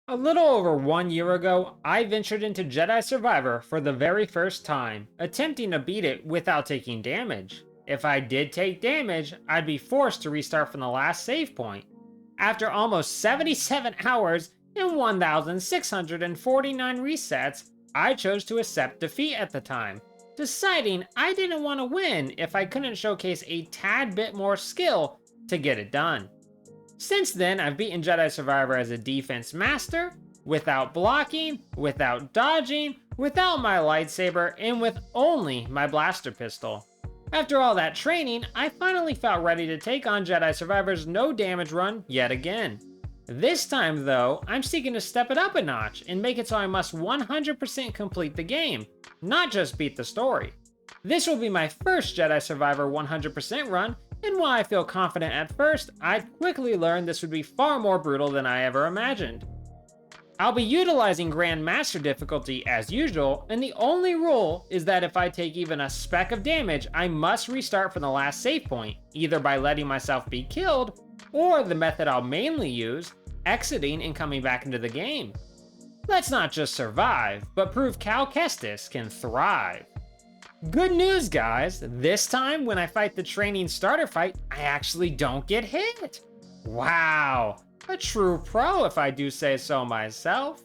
A little over 1 year ago, I ventured into Jedi Survivor for the very first time, attempting to beat it without taking damage. If I did take damage, I'd be forced to restart from the last save point. After almost 77 hours and 1,649 resets, I chose to accept defeat at the time, deciding I didn't want to win if I couldn't showcase a tad bit more skill to get it done. Since then, I've beaten Jedi Survivor as a defense master, without blocking, without dodging, without my lightsaber, and with only my blaster pistol. After all that training, I finally felt ready to take on Jedi Survivor's no damage run yet again. This time though, I'm seeking to step it up a notch and make it so I must 100% complete the game, not just beat the story. This will be my first Jedi Survivor 100% run, and while I feel confident at first, I'd quickly learned this would be far more brutal than I ever imagined. I'll be utilizing Grand Master difficulty as usual, and the only rule is that if I take even a speck of damage, I must restart from the last save point, either by letting myself be killed, or the method I'll mainly use, exiting and coming back into the game. Let's not just survive, but prove Cal Kestis can thrive. Good news, guys! This time, when I fight the training starter fight, I actually don't get hit! Wow! A true pro, if I do say so myself.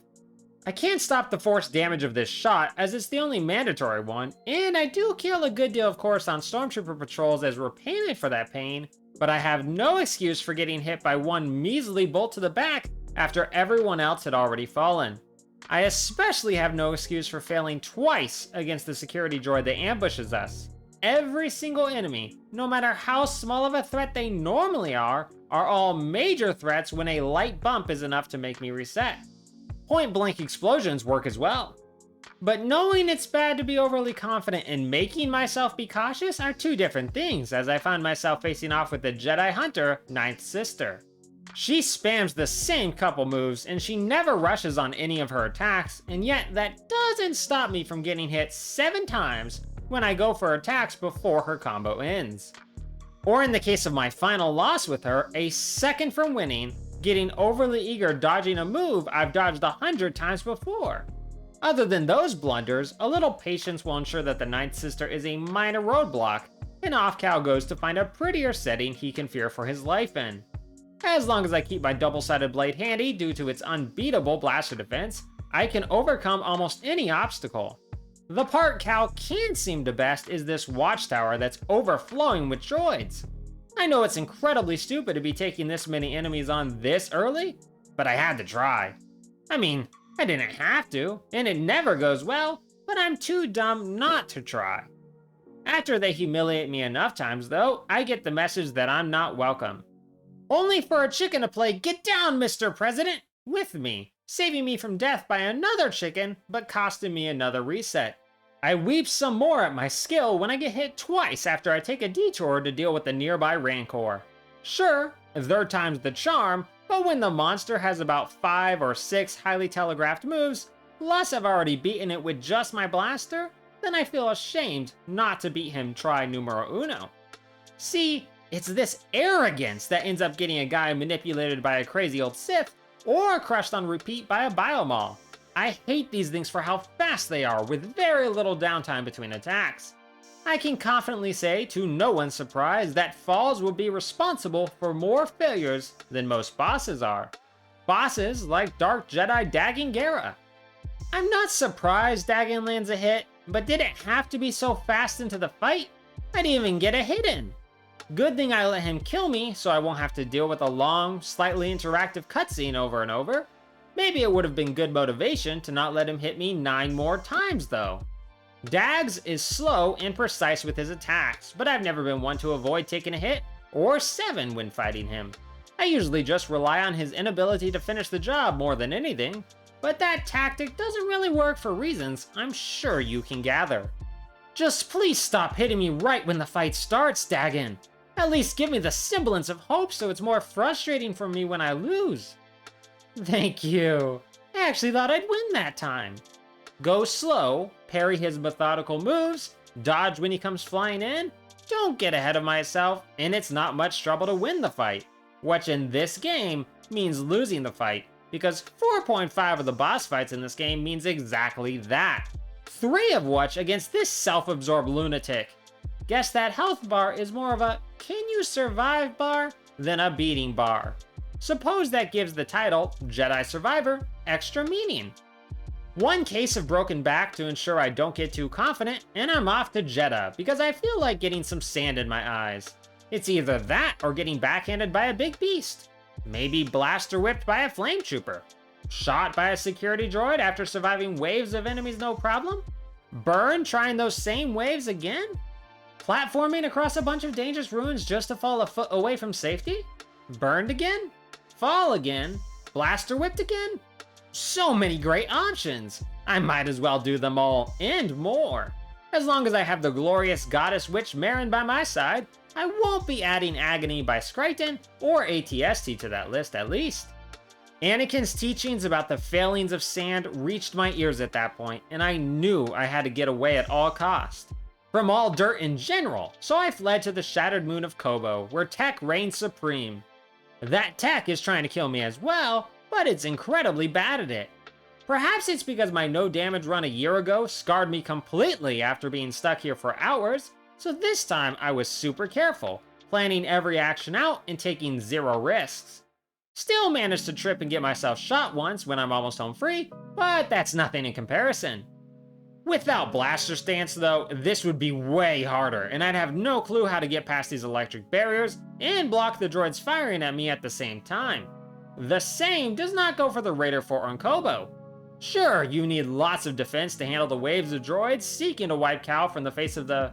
I can't stop the force damage of this shot, as it's the only mandatory one, and I do kill a good deal of Coruscant Stormtrooper patrols as repayment for that pain, but I have no excuse for getting hit by one measly bolt to the back after everyone else had already fallen. I especially have no excuse for failing twice against the security droid that ambushes us. Every single enemy, no matter how small of a threat they normally are all major threats when a light bump is enough to make me reset. Point blank explosions work as well. But knowing it's bad to be overly confident and making myself be cautious are two different things, as I found myself facing off with the Jedi Hunter, Ninth Sister. She spams the same couple moves, and she never rushes on any of her attacks, and yet that doesn't stop me from getting hit 7 times when I go for attacks before her combo ends. Or in the case of my final loss with her, a second from winning, getting overly eager dodging a move I've dodged 100 times before. Other than those blunders, a little patience will ensure that the Ninth Sister is a minor roadblock, and off Cal goes to find a prettier setting he can fear for his life in. As long as I keep my double-sided blade handy due to its unbeatable blaster defense, I can overcome almost any obstacle. The part Cal can seem to best is this watchtower that's overflowing with droids. I know it's incredibly stupid to be taking this many enemies on this early, but I had to try. I mean, I didn't have to, and it never goes well, but I'm too dumb not to try. After they humiliate me enough times though, I get the message that I'm not welcome. Only for a chicken to play "Get down, Mr. President" with me, saving me from death by another chicken, but costing me another reset. I weep some more at my skill when I get hit twice after I take a detour to deal with the nearby Rancor. Sure, third time's the charm, but when the monster has about 5 or 6 highly telegraphed moves, plus I've already beaten it with just my blaster, then I feel ashamed not to beat him try numero uno. See, it's this arrogance that ends up getting a guy manipulated by a crazy old Sith, or crushed on repeat by a Biomall. I hate these things for how fast they are, with very little downtime between attacks. I can confidently say, to no one's surprise, that falls will be responsible for more failures than most bosses are. Bosses like Dark Jedi Dagan Gera. I'm not surprised Dagan lands a hit, but did it have to be so fast into the fight? I didn't even get a hit in. Good thing I let him kill me so I won't have to deal with a long, slightly interactive cutscene over and over. Maybe it would have been good motivation to not let him hit me 9 more times though. Dags is slow and precise with his attacks, but I've never been one to avoid taking a hit, or 7 when fighting him. I usually just rely on his inability to finish the job more than anything, but that tactic doesn't really work for reasons I'm sure you can gather. Just please stop hitting me right when the fight starts, Dagan. At least give me the semblance of hope so it's more frustrating for me when I lose. Thank you. I actually thought I'd win that time. Go slow, parry his methodical moves, dodge when he comes flying in, don't get ahead of myself, and it's not much trouble to win the fight, which in this game means losing the fight, because 4.5 of the boss fights in this game means exactly that. 3 of which against this self-absorbed lunatic. Guess that health bar is more of a can you survive bar than a beating bar. Suppose that gives the title, Jedi Survivor, extra meaning. One case of broken back to ensure I don't get too confident, and I'm off to Jeddah because I feel like getting some sand in my eyes. It's either that or getting backhanded by a big beast. Maybe blaster whipped by a flame trooper. Shot by a security droid after surviving waves of enemies no problem? Burn trying those same waves again? Platforming across a bunch of dangerous ruins just to fall a foot away from safety? Burned again? Fall again? Blaster whipped again? So many great options! I might as well do them all, and more. As long as I have the glorious goddess witch Marin by my side, I won't be adding Agony by Scryton or ATST to that list at least. Anakin's teachings about the failings of sand reached my ears at that point, and I knew I had to get away at all costs. From all dirt in general, so I fled to the shattered moon of Koboh, where tech reigns supreme. That tech is trying to kill me as well, but it's incredibly bad at it. Perhaps it's because my no damage run a year ago scarred me completely after being stuck here for hours, so this time I was super careful, planning every action out and taking 0 risks. Still managed to trip and get myself shot once when I'm almost home free, but that's nothing in comparison. Without blaster stance though, this would be way harder, and I'd have no clue how to get past these electric barriers and block the droids firing at me at the same time. The same does not go for the Raider Fort on Koboh. Sure, you need lots of defense to handle the waves of droids seeking to wipe Cal from the face of the...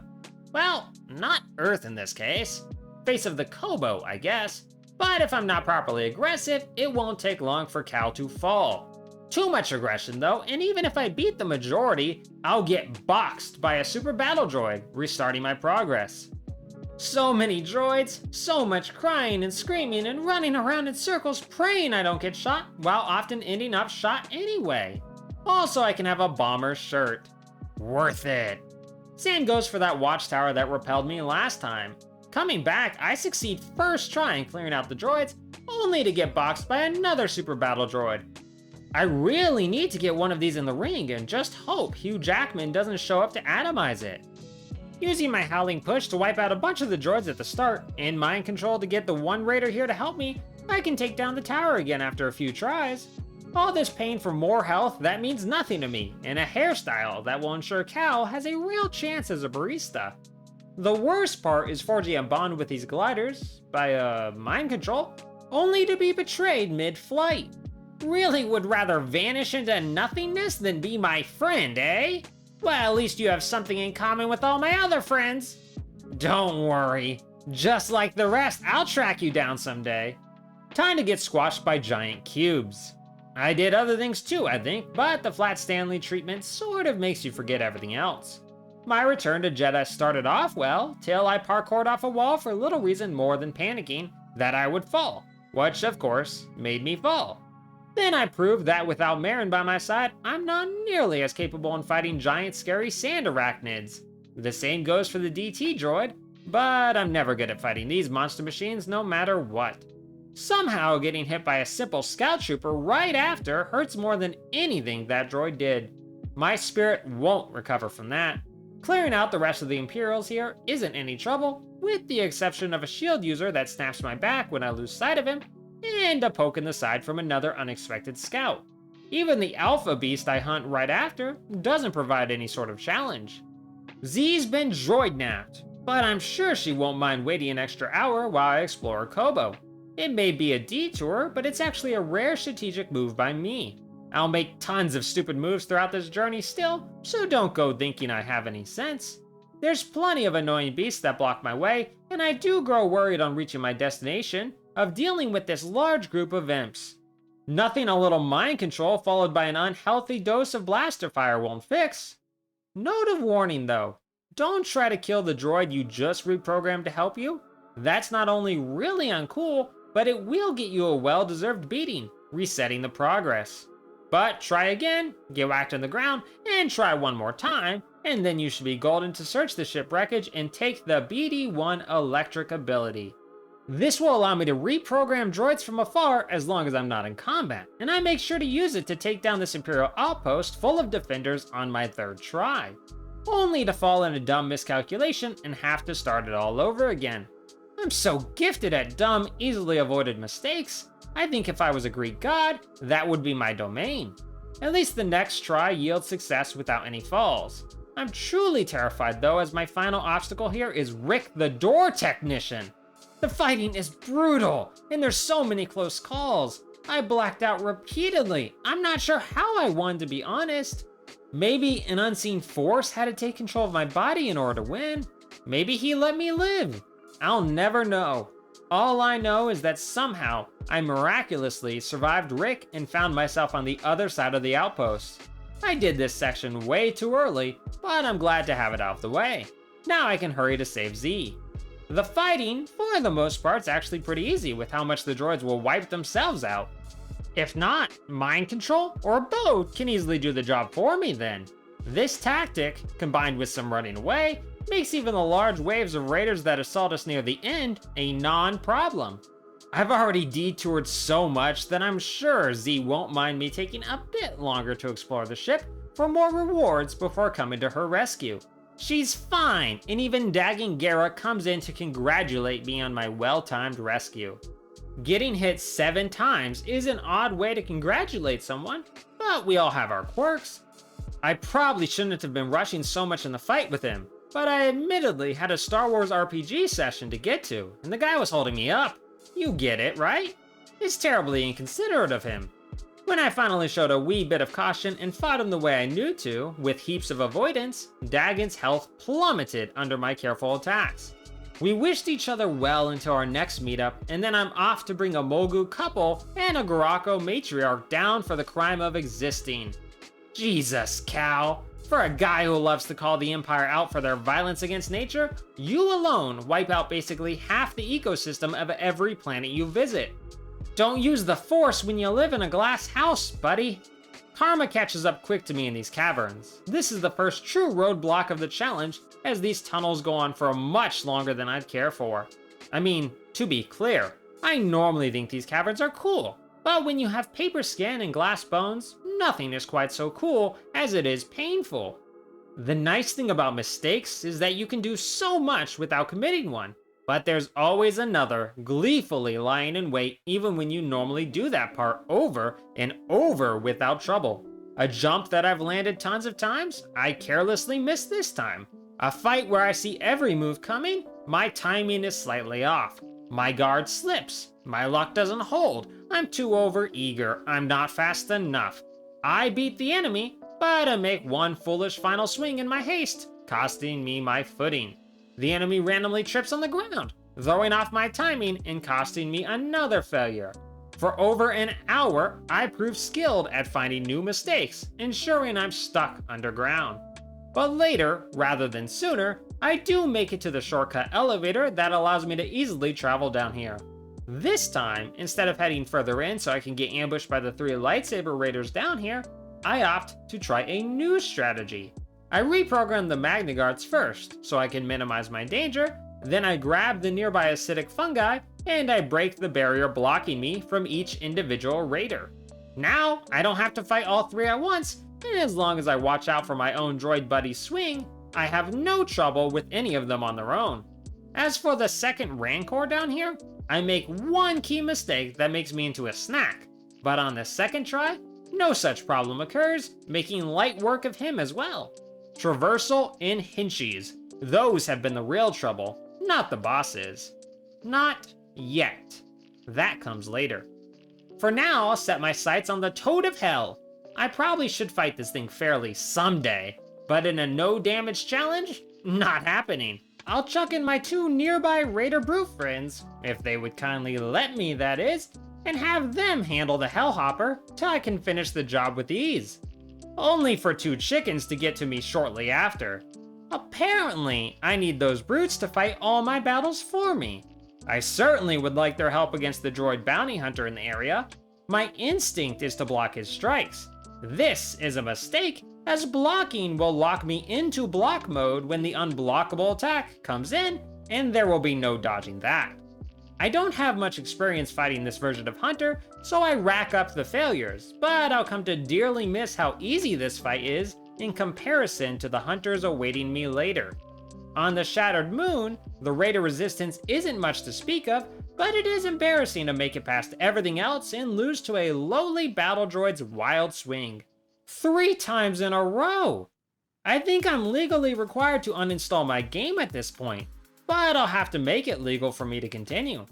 well, not Earth in this case. Face of the Koboh, I guess. But if I'm not properly aggressive, it won't take long for Cal to fall. Too much aggression though, and even if I beat the majority, I'll get boxed by a super battle droid, restarting my progress. So many droids, so much crying and screaming and running around in circles praying I don't get shot, while often ending up shot anyway. Also, I can have a bomber shirt. Worth it. Same goes for that watchtower that repelled me last time. Coming back, I succeed first trying clearing out the droids, only to get boxed by another super battle droid. I really need to get one of these in the ring and just hope Hugh Jackman doesn't show up to atomize it. Using my howling push to wipe out a bunch of the droids at the start, and mind control to get the one raider here to help me, I can take down the tower again after a few tries. All this pain for more health, that means nothing to me, and a hairstyle that will ensure Cal has a real chance as a barista. The worst part is forging a bond with these gliders, by mind control, only to be betrayed mid-flight. Really would rather vanish into nothingness than be my friend, eh? Well, at least you have something in common with all my other friends. Don't worry. Just like the rest, I'll track you down someday. Time to get squashed by giant cubes. I did other things too, I think, but the Flat Stanley treatment sort of makes you forget everything else. My return to Jeddah started off well, till I parkoured off a wall for little reason more than panicking that I would fall, which of course made me fall. Then I proved that without Marin by my side, I'm not nearly as capable in fighting giant scary sand arachnids. The same goes for the DT droid, but I'm never good at fighting these monster machines no matter what. Somehow getting hit by a simple scout trooper right after hurts more than anything that droid did. My spirit won't recover from that. Clearing out the rest of the Imperials here isn't any trouble, with the exception of a shield user that snaps my back when I lose sight of him, and a poke in the side from another unexpected scout. Even the Alpha Beast I hunt right after doesn't provide any sort of challenge. Z's been droid napped, but I'm sure she won't mind waiting an extra hour while I explore Koboh. It may be a detour, but it's actually a rare strategic move by me. I'll make tons of stupid moves throughout this journey still, so don't go thinking I have any sense. There's plenty of annoying beasts that block my way, and I do grow worried on reaching my destination of dealing with this large group of imps. Nothing a little mind control followed by an unhealthy dose of blaster fire won't fix. Note of warning though, don't try to kill the droid you just reprogrammed to help you. That's not only really uncool, but it will get you a well-deserved beating, resetting the progress. But try again, get whacked on the ground, and try one more time, and then you should be golden to search the ship wreckage and take the BD-1 electric ability. This will allow me to reprogram droids from afar as long as I'm not in combat, and I make sure to use it to take down this Imperial outpost full of defenders on my third try, only to fall in a dumb miscalculation and have to start it all over again. I'm so gifted at dumb, easily avoided mistakes. I think if I was a Greek god, that would be my domain. At least the next try yields success without any falls. I'm truly terrified though, as my final obstacle here is Rick the Door Technician. The fighting is brutal, and there's so many close calls. I blacked out repeatedly. I'm not sure how I won, to be honest. Maybe an unseen force had to take control of my body in order to win. Maybe he let me live. I'll never know. All I know is that somehow I miraculously survived Rick and found myself on the other side of the outpost. I did this section way too early, but I'm glad to have it out of the way. Now I can hurry to save Z. The fighting, for the most part, is actually pretty easy with how much the droids will wipe themselves out. If not, mind control or Bode can easily do the job for me then. This tactic, combined with some running away, makes even the large waves of raiders that assault us near the end a non-problem. I've already detoured so much that I'm sure Z won't mind me taking a bit longer to explore the ship for more rewards before coming to her rescue. She's fine, and even Dagan Gera comes in to congratulate me on my well-timed rescue. Getting hit 7 times is an odd way to congratulate someone, but we all have our quirks. I probably shouldn't have been rushing so much in the fight with him, but I admittedly had a Star Wars RPG session to get to, and the guy was holding me up. You get it, right? It's terribly inconsiderate of him. When I finally showed a wee bit of caution and fought him the way I knew to, with heaps of avoidance, Dagan's health plummeted under my careful attacks. We wished each other well until our next meetup, and then I'm off to bring a Mogu couple and a Garako matriarch down for the crime of existing. Jesus, Cal. For a guy who loves to call the Empire out for their violence against nature, you alone wipe out basically half the ecosystem of every planet you visit. Don't use the Force when you live in a glass house, buddy. Karma catches up quick to me in these caverns. This is the first true roadblock of the challenge, as these tunnels go on for much longer than I'd care for. I mean, to be clear, I normally think these caverns are cool, but when you have paper skin and glass bones, nothing is quite so cool as it is painful. The nice thing about mistakes is that you can do so much without committing one, but there's always another gleefully lying in wait even when you normally do that part over and over without trouble. A jump that I've landed tons of times, I carelessly missed this time. A fight where I see every move coming, my timing is slightly off. My guard slips, my luck doesn't hold, I'm too over-eager, I'm not fast enough. I beat the enemy, but I make one foolish final swing in my haste, costing me my footing. The enemy randomly trips on the ground, throwing off my timing and costing me another failure. For over an hour, I proved skilled at finding new mistakes, ensuring I'm stuck underground. But later, rather than sooner, I do make it to the shortcut elevator that allows me to easily travel down here. This time, instead of heading further in so I can get ambushed by the 3 lightsaber raiders down here, I opt to try a new strategy. I reprogram the Magna Guards first, so I can minimize my danger, then I grab the nearby acidic fungi, and I break the barrier blocking me from each individual raider. Now, I don't have to fight all 3 at once, and as long as I watch out for my own droid buddy's swing, I have no trouble with any of them on their own. As for the second Rancor down here, I make one key mistake that makes me into a snack, but on the second try, no such problem occurs, making light work of him as well. Traversal and Hinchies. Those have been the real trouble, not the bosses. Not yet. That comes later. For now, I'll set my sights on the Toad of Hell. I probably should fight this thing fairly someday, but in a no damage challenge? Not happening. I'll chuck in my 2 nearby Raider Brute friends, if they would kindly let me, that is, and have them handle the Hellhopper till I can finish the job with ease. Only for 2 chickens to get to me shortly after. Apparently, I need those brutes to fight all my battles for me. I certainly would like their help against the droid bounty hunter in the area. My instinct is to block his strikes. This is a mistake, as blocking will lock me into block mode when the unblockable attack comes in, and there will be no dodging that. I don't have much experience fighting this version of Hunter, so I rack up the failures, but I'll come to dearly miss how easy this fight is in comparison to the Hunters awaiting me later. On the Shattered Moon, the rate of resistance isn't much to speak of, but it is embarrassing to make it past everything else and lose to a lowly battle droid's wild swing. 3 times in a row! I think I'm legally required to uninstall my game at this point, but I'll have to make it legal for me to continue.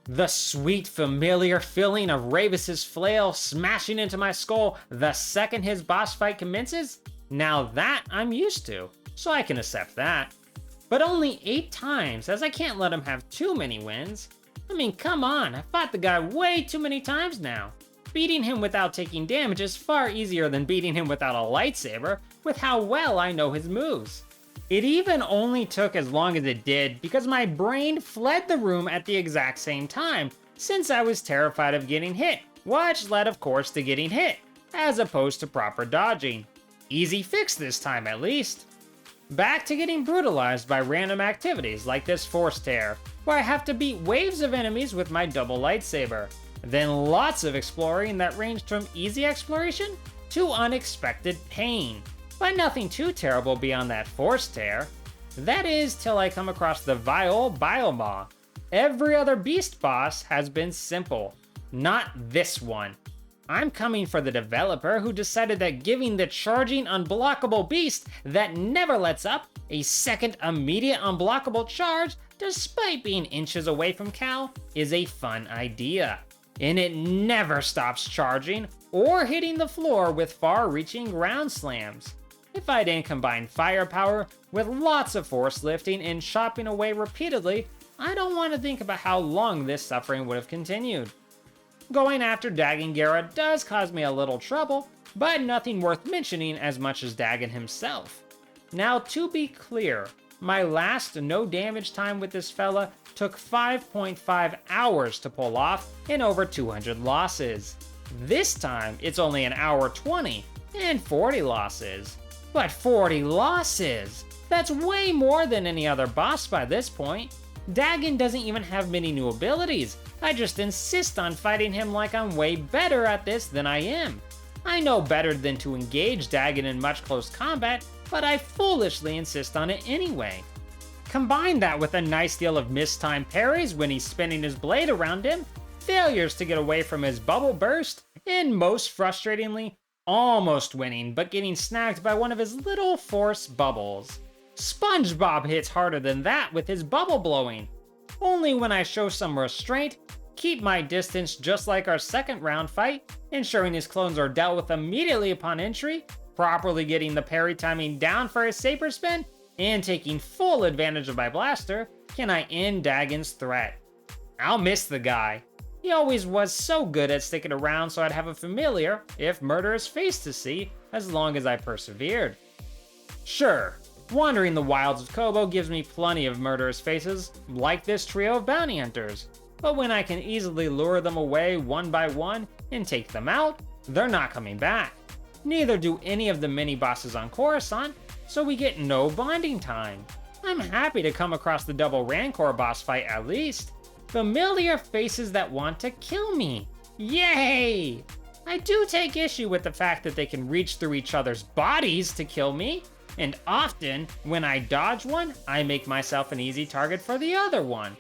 The sweet familiar feeling of Ravis's flail smashing into my skull the second his boss fight commences? Now that I'm used to, so I can accept that. But only 8 times, as I can't let him have too many wins. I mean, come on, I've fought the guy way too many times now. Beating him without taking damage is far easier than beating him without a lightsaber, with how well I know his moves. It even only took as long as it did because my brain fled the room at the exact same time, since I was terrified of getting hit, which led of course to getting hit, as opposed to proper dodging. Easy fix this time at least. Back to getting brutalized by random activities like this Force Tear, where I have to beat waves of enemies with my double lightsaber. Then lots of exploring that ranged from easy exploration to unexpected pain, but nothing too terrible beyond that Force Tear. That is till I come across the vile Bile-Maw. Every other beast boss has been simple, not this one. I'm coming for the developer who decided that giving the charging unblockable beast that never lets up a second immediate unblockable charge despite being inches away from Cal is a fun idea. And it never stops charging or hitting the floor with far-reaching ground slams. If I didn't combine firepower with lots of force lifting and chopping away repeatedly, I don't want to think about how long this suffering would have continued. Going after Dagan Gera does cause me a little trouble, but nothing worth mentioning as much as Dagan himself. Now to be clear, my last no damage time with this fella took 5.5 hours to pull off and over 200 losses. This time it's only an hour 20 and 40 losses. But 40 losses! That's way more than any other boss by this point. Dagan doesn't even have many new abilities. I just insist on fighting him like I'm way better at this than I am. I know better than to engage Dagan in much close combat, but I foolishly insist on it anyway. Combine that with a nice deal of mistimed parries when he's spinning his blade around him, failures to get away from his bubble burst, and most frustratingly, almost winning but getting snagged by one of his little force bubbles. SpongeBob hits harder than that with his bubble blowing. Only when I show some restraint, keep my distance just like our second round fight, ensuring his clones are dealt with immediately upon entry, properly getting the parry timing down for his saber spin, and taking full advantage of my blaster, can I end Dagan's threat. I'll miss the guy. He always was so good at sticking around so I'd have a familiar, if murderous face to see, as long as I persevered. Sure, wandering the wilds of Koboh gives me plenty of murderous faces, like this trio of bounty hunters, but when I can easily lure them away one by one and take them out, they're not coming back. Neither do any of the mini-bosses on Coruscant, so we get no bonding time. I'm happy to come across the double Rancor boss fight at least. Familiar faces that want to kill me. Yay! I do take issue with the fact that they can reach through each other's bodies to kill me, and often, when I dodge one, I make myself an easy target for the other one.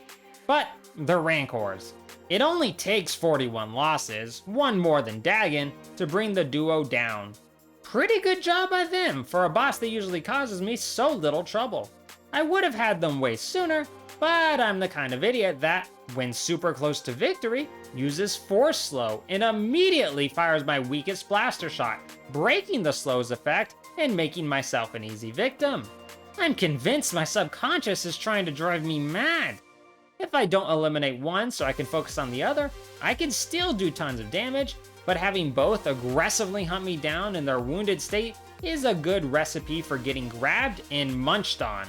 But the Rancors. It only takes 41 losses, one more than Dagan, to bring the duo down. Pretty good job by them for a boss that usually causes me so little trouble. I would have had them way sooner, but I'm the kind of idiot that, when super close to victory, uses Force Slow and immediately fires my weakest blaster shot, breaking the slow's effect and making myself an easy victim. I'm convinced my subconscious is trying to drive me mad. If I don't eliminate one so I can focus on the other, I can still do tons of damage, but having both aggressively hunt me down in their wounded state is a good recipe for getting grabbed and munched on.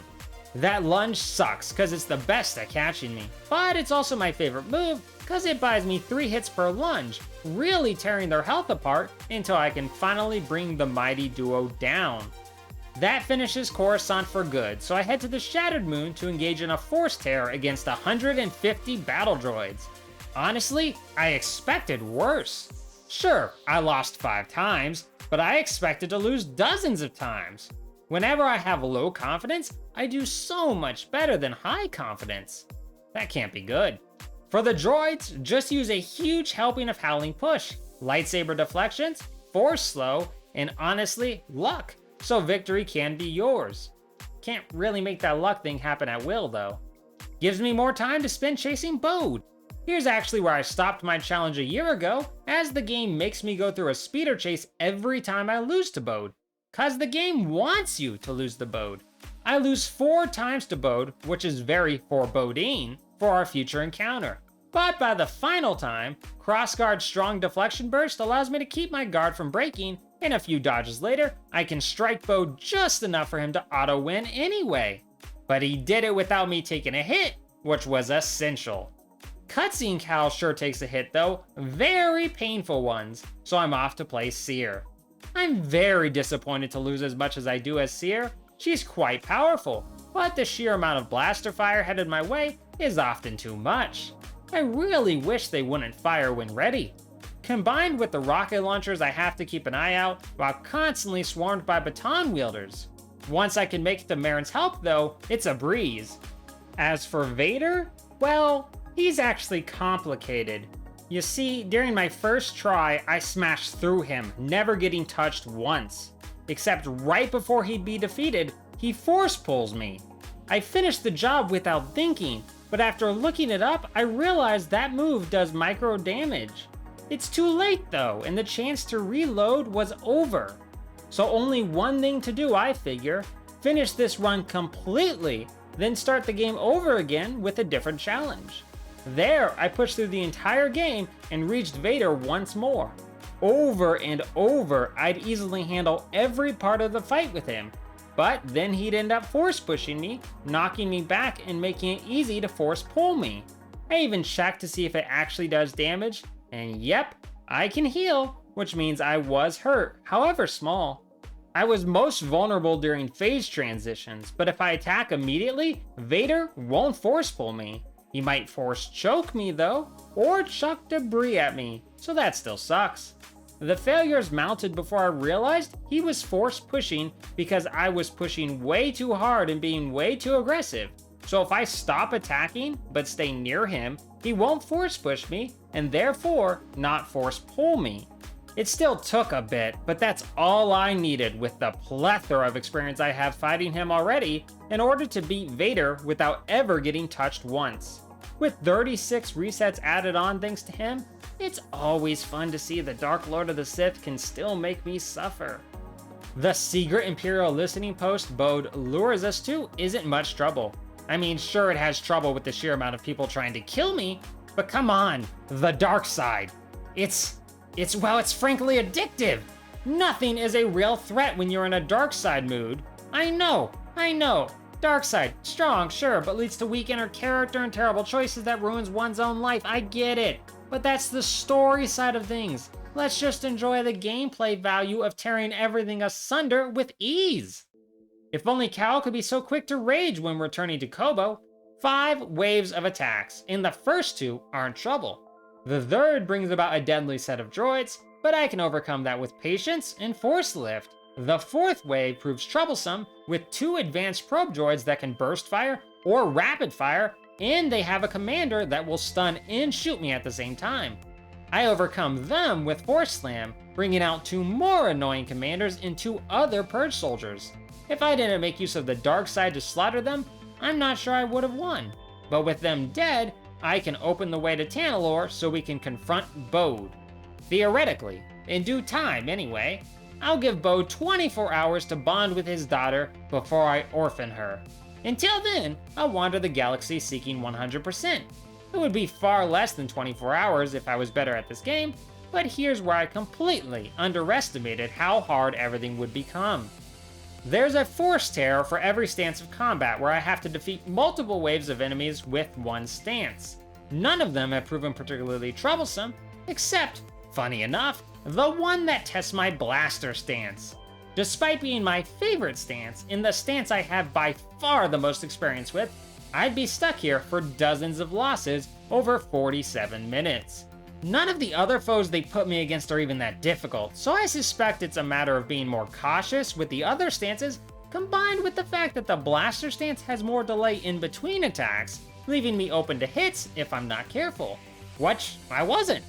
That lunge sucks because it's the best at catching me, but it's also my favorite move because it buys me 3 hits per lunge, really tearing their health apart until I can finally bring the mighty duo down. That finishes Coruscant for good, so I head to the Shattered Moon to engage in a Force Tear against 150 battle droids. Honestly, I expected worse. Sure, I lost 5 times, but I expected to lose dozens of times. Whenever I have low confidence, I do so much better than high confidence. That can't be good. For the droids, just use a huge helping of Howling Push, lightsaber deflections, Force Slow, and honestly, luck, so victory can be yours. Can't really make that luck thing happen at will though. Gives me more time to spend chasing Bode. Here's actually where I stopped my challenge a year ago, as the game makes me go through a speeder chase every time I lose to Bode. Cause the game wants you to lose to Bode. I lose 4 times to Bode, which is very foreboding for our future encounter. But by the final time, Crossguard's strong deflection burst allows me to keep my guard from breaking, and a few dodges later, I can strike Bode just enough for him to auto-win anyway. But he did it without me taking a hit, which was essential. Cutscene Cal sure takes a hit though, very painful ones, so I'm off to play Seer. I'm very disappointed to lose as much as I do as Seer. She's quite powerful, but the sheer amount of blaster fire headed my way is often too much. I really wish they wouldn't fire when ready. Combined with the rocket launchers, I have to keep an eye out while constantly swarmed by baton wielders. Once I can make it to Marin's help though, it's a breeze. As for Vader, well, he's actually complicated. You see, during my first try, I smashed through him, never getting touched once. Except right before he'd be defeated, he force pulls me. I finished the job without thinking, but after looking it up, I realized that move does micro damage. It's too late though, and the chance to reload was over. So only one thing to do, I figure. Finish this run completely, then start the game over again with a different challenge. There, I pushed through the entire game and reached Vader once more. Over and over, I'd easily handle every part of the fight with him. But then he'd end up force pushing me, knocking me back and making it easy to force pull me. I even checked to see if it actually does damage, and yep, I can heal, which means I was hurt, however small. I was most vulnerable during phase transitions, but if I attack immediately, Vader won't force pull me. He might force choke me though, or chuck debris at me, so that still sucks. The failures mounted before I realized he was force pushing because I was pushing way too hard and being way too aggressive. So if I stop attacking but stay near him, he won't force push me and therefore not force pull me. It still took a bit, but that's all I needed with the plethora of experience I have fighting him already in order to beat Vader without ever getting touched once. With 36 resets added on thanks to him, it's always fun to see the Dark Lord of the Sith can still make me suffer. The secret Imperial listening post Bode lures us to isn't much trouble. I mean, sure it has trouble with the sheer amount of people trying to kill me, but come on, the dark side. It's frankly addictive. Nothing is a real threat when you're in a dark side mood. I know. Dark side, strong, sure, but leads to weak inner character and terrible choices that ruins one's own life. I get it. But that's the story side of things. Let's just enjoy the gameplay value of tearing everything asunder with ease. If only Cal could be so quick to rage when returning to Koboh. 5 waves of attacks, and the first 2 aren't trouble. The third brings about a deadly set of droids, but I can overcome that with patience and force lift. The 4th wave proves troublesome with 2 advanced probe droids that can burst fire or rapid fire, and they have a commander that will stun and shoot me at the same time. I overcome them with Force Slam, bringing out 2 more annoying commanders and 2 other Purge soldiers. If I didn't make use of the dark side to slaughter them, I'm not sure I would have won. But with them dead, I can open the way to Tanaloor so we can confront Bode. Theoretically, in due time anyway. I'll give Bode 24 hours to bond with his daughter before I orphan her. Until then, I'll wander the galaxy seeking 100%. It would be far less than 24 hours if I was better at this game, but here's where I completely underestimated how hard everything would become. There's a Force Tear for every stance of combat where I have to defeat multiple waves of enemies with one stance. None of them have proven particularly troublesome, except, funny enough, the one that tests my blaster stance. Despite being my favorite stance, and the stance I have by far the most experience with, I'd be stuck here for dozens of losses over 47 minutes. None of the other foes they put me against are even that difficult, so I suspect it's a matter of being more cautious with the other stances, combined with the fact that the blaster stance has more delay in between attacks, leaving me open to hits if I'm not careful, which I wasn't.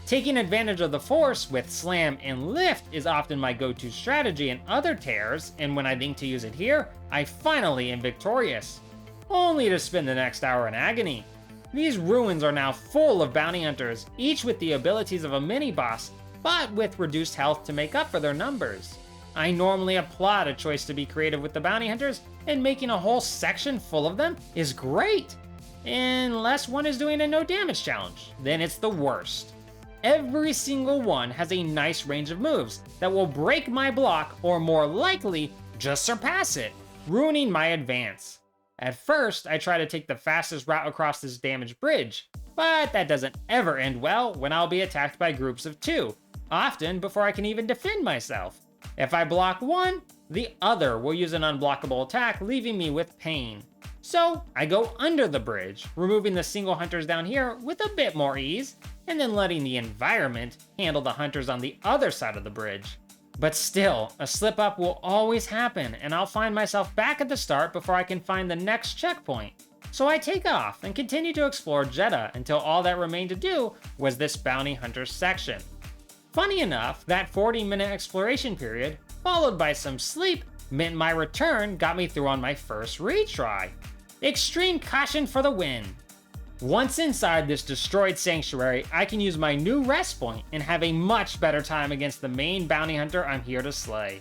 Taking advantage of the force with slam and lift is often my go-to strategy in other tears, and when I think to use it here, I finally am victorious. Only to spend the next hour in agony. These ruins are now full of bounty hunters, each with the abilities of a mini-boss, but with reduced health to make up for their numbers. I normally applaud a choice to be creative with the bounty hunters, and making a whole section full of them is great. Unless one is doing a no damage challenge, then it's the worst. Every single one has a nice range of moves that will break my block or more likely just surpass it, ruining my advance. At first, I try to take the fastest route across this damaged bridge, but that doesn't ever end well when I'll be attacked by groups of 2, often before I can even defend myself. If I block one, the other will use an unblockable attack, leaving me with pain. So I go under the bridge, removing the single hunters down here with a bit more ease, and then letting the environment handle the hunters on the other side of the bridge. But still, a slip up will always happen, and I'll find myself back at the start before I can find the next checkpoint. So I take off and continue to explore Jeddah until all that remained to do was this bounty hunter section. Funny enough, that 40-minute exploration period, followed by some sleep, meant my return got me through on my first retry. Extreme caution for the win. Once inside this destroyed sanctuary, I can use my new rest point and have a much better time against the main bounty hunter I'm here to slay.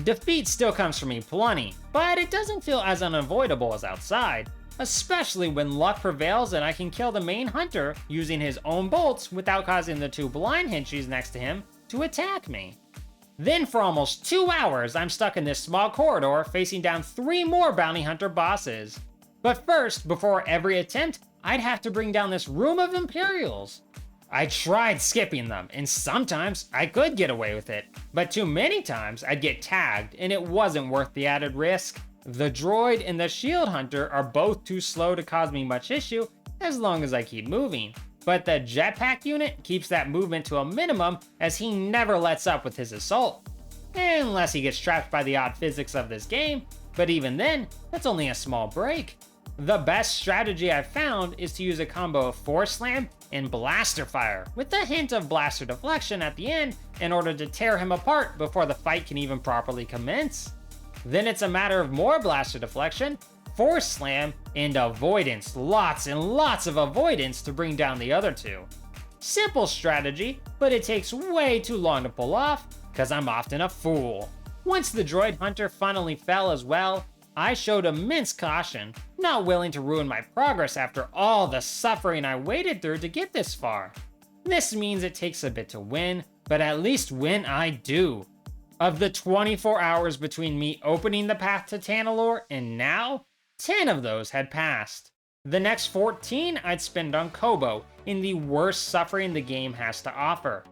Defeat still comes for me plenty, but it doesn't feel as unavoidable as outside, especially when luck prevails and I can kill the main hunter using his own bolts without causing the 2 blind henchies next to him to attack me. Then for almost 2 hours, I'm stuck in this small corridor facing down 3 more bounty hunter bosses. But first, before every attempt, I'd have to bring down this room of Imperials. I tried skipping them, and sometimes I could get away with it, but too many times I'd get tagged, and it wasn't worth the added risk. The droid and the shield hunter are both too slow to cause me much issue as long as I keep moving, but the jetpack unit keeps that movement to a minimum as he never lets up with his assault. Unless he gets trapped by the odd physics of this game, but even then, that's only a small break. The best strategy I've found is to use a combo of Force Slam and Blaster Fire, with a hint of Blaster Deflection at the end in order to tear him apart before the fight can even properly commence. Then it's a matter of more Blaster Deflection, Force Slam, and Avoidance, lots and lots of Avoidance to bring down the other 2. Simple strategy, but it takes way too long to pull off, cause I'm often a fool. Once the droid hunter finally fell as well, I showed immense caution, not willing to ruin my progress after all the suffering I waded through to get this far. This means it takes a bit to win, but at least win I do. Of the 24 hours between me opening the path to Tanaloor and now, 10 of those had passed. The next 14 I'd spend on Koboh, in the worst suffering the game has to offer.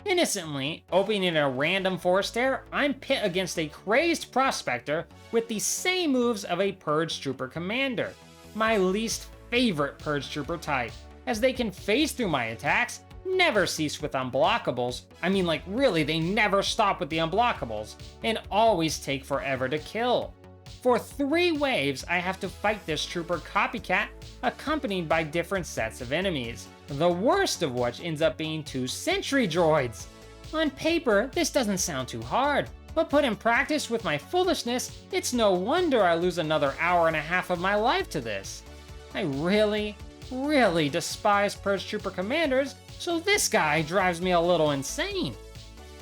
Innocently, opening a random forest air, I'm pit against a crazed Prospector with the same moves of a Purge Trooper Commander, my least favorite Purge Trooper type, as they can phase through my attacks, never cease with unblockables, I mean like really they never stop with the unblockables, and always take forever to kill. For 3 waves, I have to fight this Trooper Copycat, accompanied by different sets of enemies, the worst of which ends up being 2 sentry droids. On paper, this doesn't sound too hard, but put in practice with my foolishness, it's no wonder I lose another hour and a half of my life to this. I really despise Purge Trooper Commanders, so this guy drives me a little insane.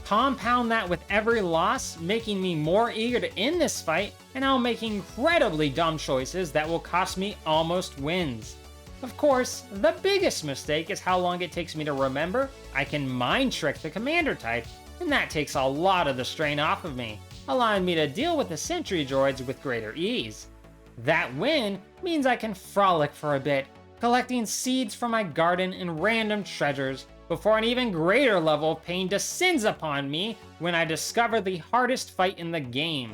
Compound that with every loss, making me more eager to end this fight, and I'll make incredibly dumb choices that will cost me almost wins. Of course, the biggest mistake is how long it takes me to remember I can mind trick the commander type, and that takes a lot of the strain off of me, allowing me to deal with the sentry droids with greater ease. That win means I can frolic for a bit, collecting seeds from my garden and random treasures, before an even greater level of pain descends upon me when I discover the hardest fight in the game.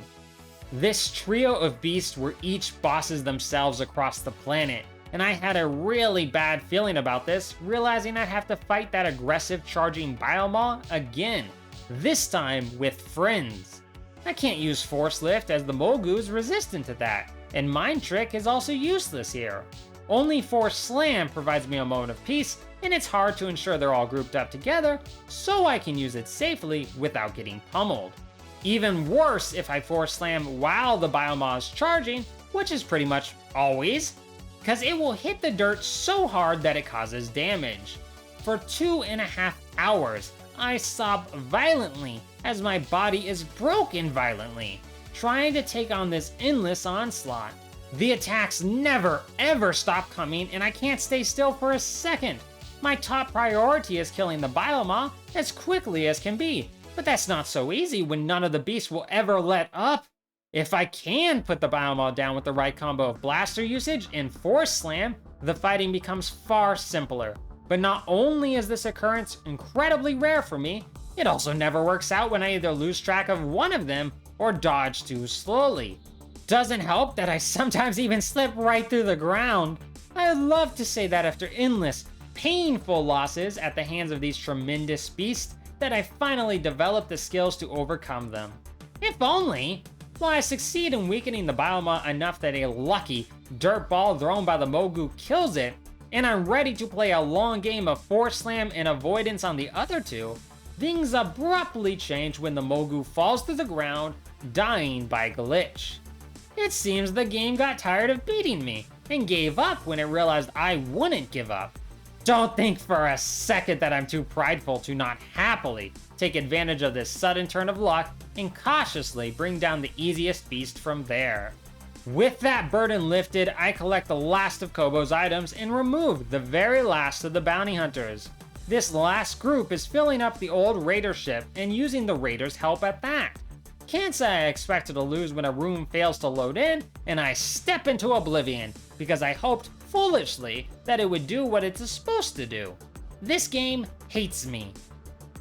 This trio of beasts were each bosses themselves across the planet, and I had a really bad feeling about this, realizing I'd have to fight that aggressive charging Biomaw again, this time with friends. I can't use Force Lift as the Mogu's resistant to that, and Mind Trick is also useless here. Only Force Slam provides me a moment of peace, and it's hard to ensure they're all grouped up together, so I can use it safely without getting pummeled. Even worse if I Force Slam while the Biomaw is charging, which is pretty much always, because it will hit the dirt so hard that it causes damage. For 2.5 hours, I sob violently as my body is broken violently, trying to take on this endless onslaught. The attacks never ever stop coming, and I can't stay still for a second. My top priority is killing the Biomaw as quickly as can be, but that's not so easy when none of the beasts will ever let up. If I can put the Biomaw down with the right combo of blaster usage and Force Slam, the fighting becomes far simpler. But not only is this occurrence incredibly rare for me, it also never works out when I either lose track of one of them or dodge too slowly. Doesn't help that I sometimes even slip right through the ground. I'd love to say that after endless, painful losses at the hands of these tremendous beasts, that I finally developed the skills to overcome them. If only! While I succeed in weakening the Biomaw enough that a lucky dirt ball thrown by the Mogu kills it, and I'm ready to play a long game of Force Slam and avoidance on the other two, things abruptly change when the Mogu falls to the ground, dying by glitch. It seems the game got tired of beating me, and gave up when it realized I wouldn't give up. Don't think for a second that I'm too prideful to not happily take advantage of this sudden turn of luck and cautiously bring down the easiest beast from there. With that burden lifted, I collect the last of Koboh's items and remove the very last of the bounty hunters. This last group is filling up the old raider ship and using the raiders' help at that. Can't say I expected to lose when a room fails to load in, and I step into oblivion, because I hoped, foolishly, that it would do what it's supposed to do. This game hates me.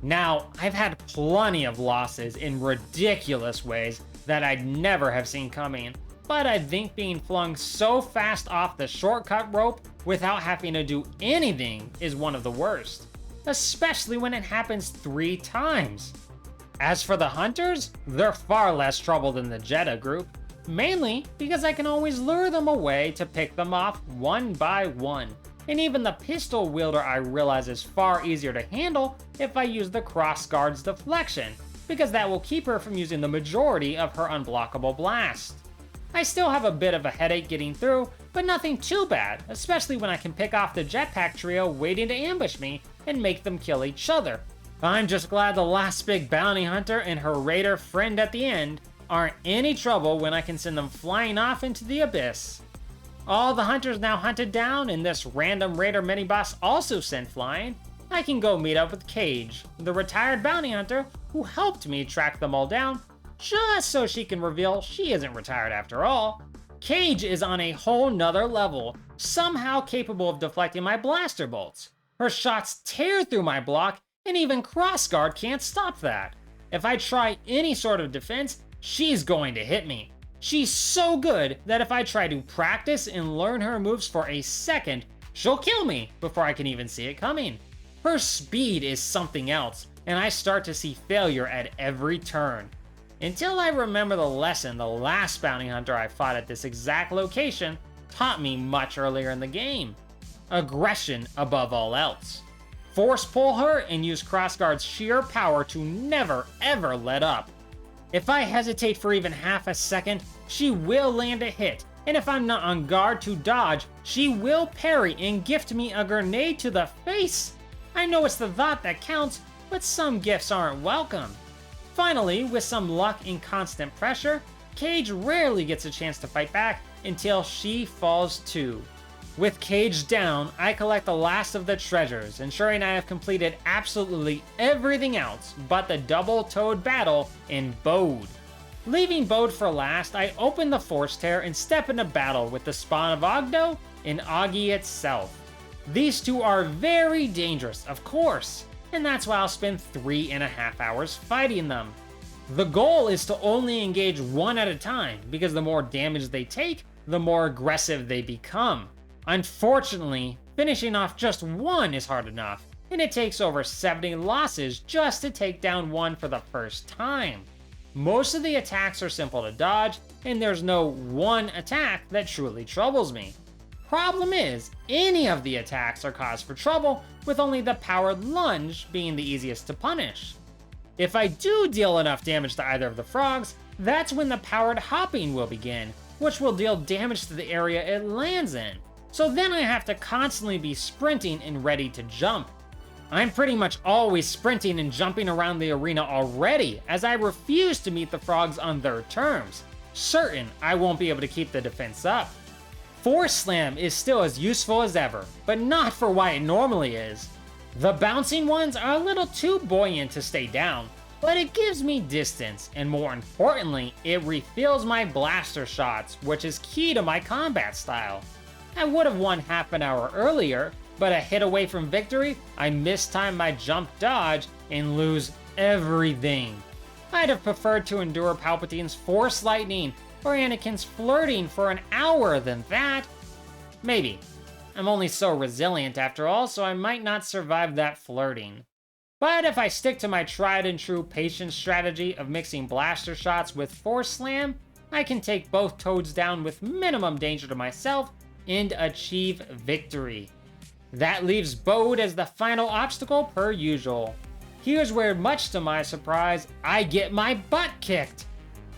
Now, I've had plenty of losses in ridiculous ways that I'd never have seen coming, but I think being flung so fast off the shortcut rope without having to do anything is one of the worst, especially when it happens 3 times. As for the hunters, they're far less trouble than the Jeddah group, mainly because I can always lure them away to pick them off one by one. And even the pistol wielder I realize is far easier to handle if I use the cross guard's deflection, because that will keep her from using the majority of her unblockable blast. I still have a bit of a headache getting through, but nothing too bad, especially when I can pick off the jetpack trio waiting to ambush me and make them kill each other. I'm just glad the last big bounty hunter and her raider friend at the end aren't any trouble when I can send them flying off into the abyss. All the hunters now hunted down and this random raider mini-boss also sent flying, I can go meet up with Caij, the retired bounty hunter who helped me track them all down, just so she can reveal she isn't retired after all. Caij is on a whole nother level, somehow capable of deflecting my blaster bolts. Her shots tear through my block, and even Crossguard can't stop that. If I try any sort of defense, she's going to hit me. She's so good that if I try to practice and learn her moves for a second, she'll kill me before I can even see it coming. Her speed is something else, and I start to see failure at every turn. Until I remember the lesson the last bounty hunter I fought at this exact location taught me much earlier in the game. Aggression above all else. Force pull her and use Crossguard's sheer power to never ever let up. If I hesitate for even half a second, she will land a hit, and if I'm not on guard to dodge, she will parry and gift me a grenade to the face. I know it's the thought that counts, but some gifts aren't welcome. Finally, with some luck and constant pressure, Caij rarely gets a chance to fight back until she falls too. With Caij down, I collect the last of the treasures, ensuring I have completed absolutely everything else but the double-toed battle in Bode. Leaving Bode for last, I open the Force Tear and step into battle with the spawn of Oggdo and Oggi itself. These two are very dangerous, of course, and that's why I'll spend 3.5 hours fighting them. The goal is to only engage one at a time, because the more damage they take, the more aggressive they become. Unfortunately, finishing off just one is hard enough, and it takes over 70 losses just to take down one for the first time. Most of the attacks are simple to dodge, and there's no one attack that truly troubles me. Problem is, any of the attacks are cause for trouble, with only the powered lunge being the easiest to punish. If I do deal enough damage to either of the frogs, that's when the powered hopping will begin, which will deal damage to the area it lands in. So then I have to constantly be sprinting and ready to jump. I'm pretty much always sprinting and jumping around the arena already, as I refuse to meet the frogs on their terms, certain I won't be able to keep the defense up. Force Slam is still as useful as ever, but not for why it normally is. The bouncing ones are a little too buoyant to stay down, but it gives me distance, and more importantly, it refills my blaster shots, which is key to my combat style. I would have won half an hour earlier, but a hit away from victory, I mistime my jump dodge and lose everything. I'd have preferred to endure Palpatine's Force Lightning or Anakin's flirting for an hour than that. Maybe. I'm only so resilient after all, so I might not survive that flirting. But if I stick to my tried and true patience strategy of mixing blaster shots with Force Slam, I can take both toads down with minimum danger to myself and achieve victory. That leaves Bode as the final obstacle per usual. Here's where, much to my surprise, I get my butt kicked.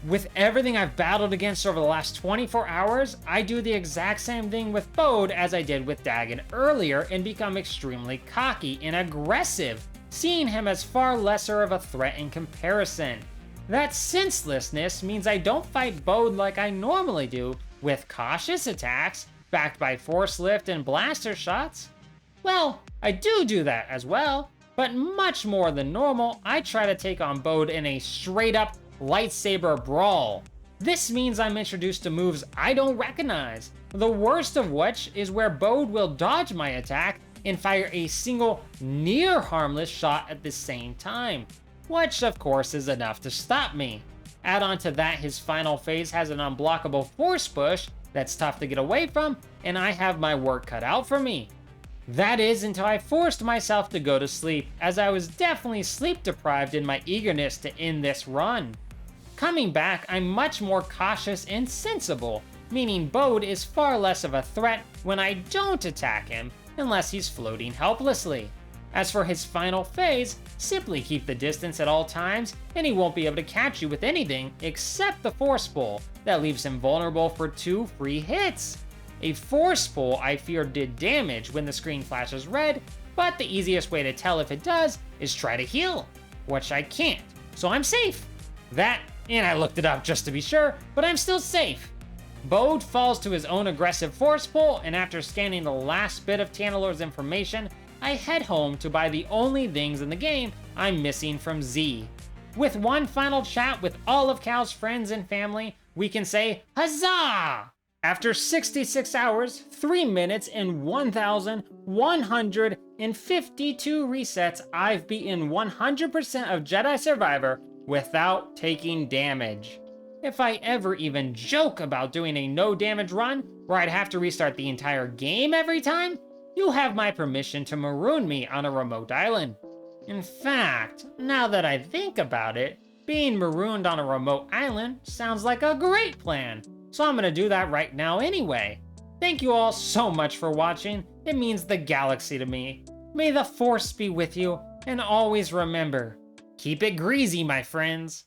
With everything I've battled against over the last 24 hours, I do the exact same thing with Bode as I did with Dagan earlier and become extremely cocky and aggressive, seeing him as far lesser of a threat in comparison. That senselessness means I don't fight Bode like I normally do, with cautious attacks, backed by Force Lift and blaster shots. Well, I do that as well, but much more than normal, I try to take on Bode in a straight-up lightsaber brawl. This means I'm introduced to moves I don't recognize, the worst of which is where Bode will dodge my attack and fire a single near harmless shot at the same time, which of course is enough to stop me. Add on to that his final phase has an unblockable force push that's tough to get away from, and I have my work cut out for me. That is until I forced myself to go to sleep, as I was definitely sleep deprived in my eagerness to end this run. Coming back, I'm much more cautious and sensible, meaning Bode is far less of a threat when I don't attack him, unless he's floating helplessly. As for his final phase, simply keep the distance at all times, and he won't be able to catch you with anything except the Force Pull, that leaves him vulnerable for 2 free hits. A Force Pull I fear did damage when the screen flashes red, but the easiest way to tell if it does is try to heal, which I can't, so I'm safe. That, and I looked it up just to be sure, but I'm still safe. Bode falls to his own aggressive Force Pull, and after scanning the last bit of Tanaloor's information, I head home to buy the only things in the game I'm missing from Z. With one final chat with all of Cal's friends and family, we can say huzzah! After 66 hours, 3 minutes, and 1,152 resets, I've beaten 100% of Jedi Survivor without taking damage. If I ever even joke about doing a no damage run, where I'd have to restart the entire game every time, you have my permission to maroon me on a remote island. In fact, now that I think about it, being marooned on a remote island sounds like a great plan, so I'm gonna do that right now anyway. Thank you all so much for watching, it means the galaxy to me. May the Force be with you, and always remember, keep it greasy, my friends.